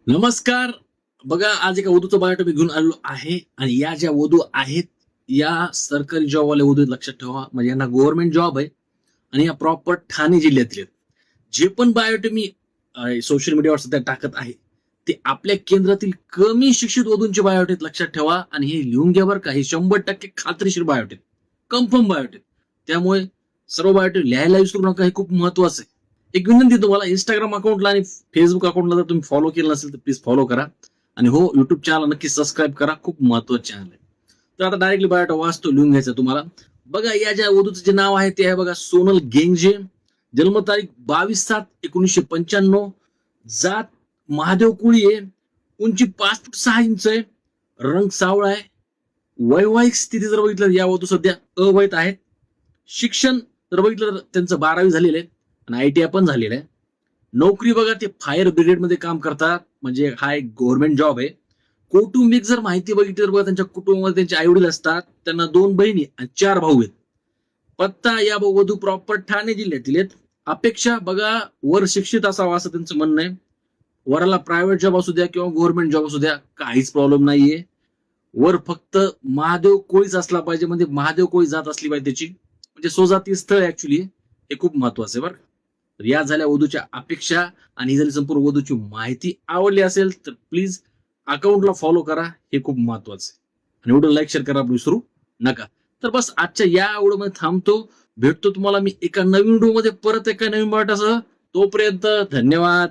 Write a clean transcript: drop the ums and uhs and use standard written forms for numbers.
नमस्कार. बघा, आज एका वधूचा बायोटॉप घेऊन आलेलो आहे आणि या ज्या वधू आहेत या सरकारी जॉबवाल्या वधू आहेत, लक्षात ठेवा. म्हणजे यांना गव्हर्नमेंट जॉब आहे आणि या प्रॉपर ठाणे जिल्ह्यातले आहेत. जे पण बायोटॉप मी सोशल मीडियावर सध्या टाकत आहे ते आपल्या केंद्रातील कमी शिक्षित वधूंचे बायोटॉप, लक्षात ठेवा. आणि हे लिहून घ्या बरं का, हे 100% खात्रीशीर बायोटॉप, कन्फर्म बायोटॉप. त्यामुळे सर्व बायोटॉप लिहायला विसरू नका, हे खूप महत्वाचं आहे. एक विनंती तुम्हाला, इंस्टाग्राम अकाउंटला आणि फेसबुक अकाउंटला जर तुम्ही फॉलो केलं नसेल तर प्लीज फॉलो करा. आणि हो, युट्यूब चॅनल नक्की सबस्क्राईब करा, खूप महत्वाचं चॅनल आहे. तर आता डायरेक्टली बायोटॉप वाचतो, लिहून घ्यायचं तुम्हाला. बघा, या ज्या वधूचं जे नाव आहे ते आहे बघा, सोनल गेंगजे. जन्मतारीख 22/7/1995. जात महादेव कुळी आहे. उंची 5 फूट 6 इंच आहे. रंग सावळा आहे. वैवाहिक स्थिती जर बघितलं, या वधू सध्या अवैध आहेत. शिक्षण जर बघितलं तर त्यांचं 12वी झालेलं आहे आणि ITI पण झालेलं आहे. नोकरी बघा, ते फायर ब्रिगेडमध्ये काम करतात, म्हणजे हा एक गव्हर्नमेंट जॉब आहे. कौटुंबिक जर माहिती बघितली तर बघा, त्यांच्या कुटुंबामध्ये त्यांचे आई वडील असतात, त्यांना 2 बहिणी आणि 4 भाऊ आहेत. पत्ता, या वधू प्रॉपर ठाणे जिल्ह्यातील आहेत. अपेक्षा बघा, वर शिक्षित असावा असं त्यांचं म्हणणं आहे. वराला प्रायव्हेट जॉब असू द्या किंवा गव्हर्नमेंट जॉब असू द्या, काहीच प्रॉब्लेम नाहीये. वर फक्त महादेव कोळीच असला पाहिजे, म्हणजे महादेव कोळी जात असली पाहिजे त्याची, म्हणजे स्वजातीय स्थळ ऍक्च्युली. हे खूप महत्वाचं आहे बरं. तर या झाल्या वधूच्या अपेक्षा. आणि ही झाली संपूर्ण वधूची माहिती. आवडली असेल तर प्लीज अकाउंटला फॉलो करा, हे खूप महत्वाचं आहे. आणि व्हिडिओ लाईक शेअर करा विसरू नका. तर बस आजच्या या व्हिडिओमध्ये थांबतो. भेटतो तुम्हाला मी एका नवीन व्हिडिओ मध्ये, परत एका नवीन पार्टासह. तोपर्यंत धन्यवाद.